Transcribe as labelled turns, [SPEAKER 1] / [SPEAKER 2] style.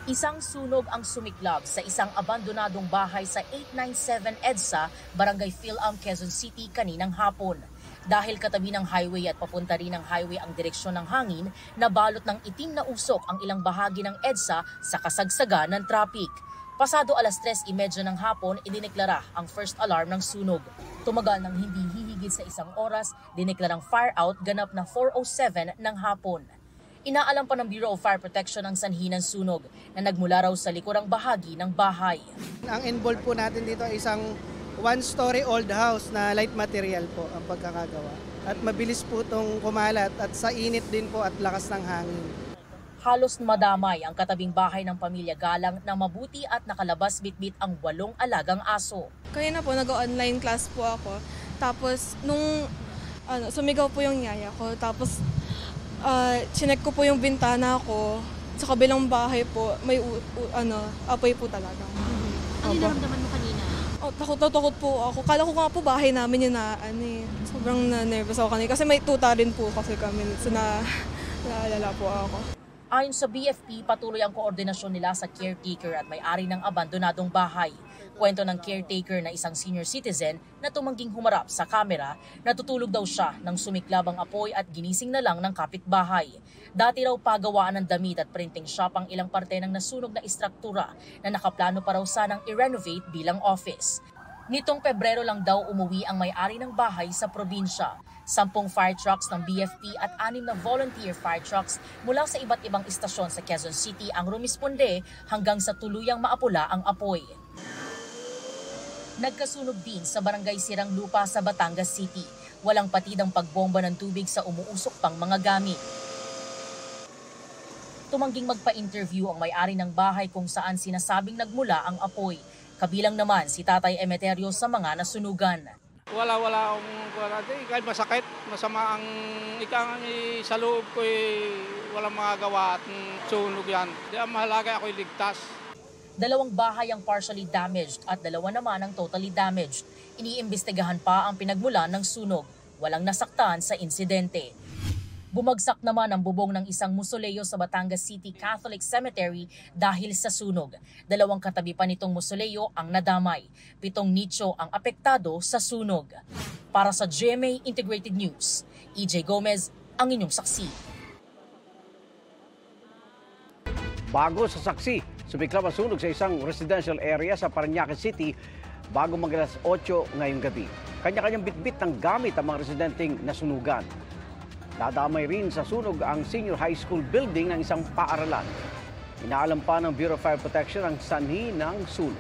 [SPEAKER 1] Isang sunog ang sumiklab sa isang abandonadong bahay sa 897 EDSA, Barangay Phil-Am, Quezon City kaninang hapon. Dahil katabi ng highway at papunta rin ng highway ang direksyon ng hangin, nabalot ng itim na usok ang ilang bahagi ng EDSA sa kasagsagan ng traffic. Pasado alas 3:30 ng hapon, idineklara ang first alarm ng sunog. Tumagal ng hindi hihigit sa isang oras, dineklarang fire out ganap na 4:07 ng hapon. Inaalam pa ng Bureau of Fire Protection ang sanhi ng sunog na nagmula raw sa likurang bahagi ng bahay.
[SPEAKER 2] Ang involved po natin dito ay isang one-story old house na light material po ang pagkakagawa. At mabilis po itong kumalat at sa init din po at lakas ng hangin.
[SPEAKER 1] Halos madamay ang katabing bahay ng pamilya Galang na mabuti at nakalabas bitbit ang 8 alagang aso.
[SPEAKER 3] Kaya po, nag-online class po ako. Tapos, nung sumigaw po yung yaya ko. Tapos, chinek ko po yung bintana ko. Sa kabilang bahay po, may apoy po talaga.
[SPEAKER 4] Ano yung naramdaman mo kanina?
[SPEAKER 3] Takot po ako. Kala ko nga po bahay namin yun na sobrang nervous ako kanina. Kasi may tuta rin po kasi kami. So naalala po ako.
[SPEAKER 1] Ayon sa BFP, patuloy ang koordinasyon nila sa caretaker at may-ari ng abandonadong bahay. Kwento ng caretaker na isang senior citizen na tumangging humarap sa kamera, natutulog daw siya nang sumiklab ang apoy at ginising na lang ng kapitbahay. Dati raw pagawaan ng damit at printing shop ang ilang parte ng nasunog na istruktura na nakaplano pa raw sanang i-renovate bilang office. Nitong Pebrero lang daw umuwi ang may-ari ng bahay sa probinsya. 10 fire trucks ng BFP at 6 na volunteer fire trucks mula sa iba't ibang istasyon sa Quezon City ang rumisponde hanggang sa tuluyang maapula ang apoy. Nagkasunog din sa Barangay Sirang Lupa sa Batangas City. Walang patid ang pagbomba ng tubig sa umuusok pang mga gamit. Tumangging magpa-interview ang may-ari ng bahay kung saan sinasabing nagmula ang apoy. Kabilang naman si Tatay Emeterio sa mga nasunugan.
[SPEAKER 5] Wala kahit masakit, masama ang sa loob ko walang magagawa at sunog yan. Di ang mahalaga ako'y ligtas.
[SPEAKER 1] 2 bahay ang partially damaged at 2 naman ang totally damaged. Iniimbestigahan pa ang pinagmulan ng sunog. Walang nasaktan sa insidente. Bumagsak naman ang bubong ng isang musoleo sa Batangas City Catholic Cemetery dahil sa sunog. 2 katabi pa nitong musoleo ang nadamay. 7 nicho ang apektado sa sunog. Para sa GMA Integrated News, EJ Gomez ang inyong saksi.
[SPEAKER 6] Bago sa saksi, sumiklab ang sunog sa isang residential area sa Parañaque City bago mag-alas 8 ngayong gabi. Kanya-kanyang bitbit ng gamit ang mga residenteng nasunugan. Dadamay rin sa sunog ang senior high school building ng isang paaralan. Inaalam pa ng Bureau of Fire Protection ang sanhi ng sunog.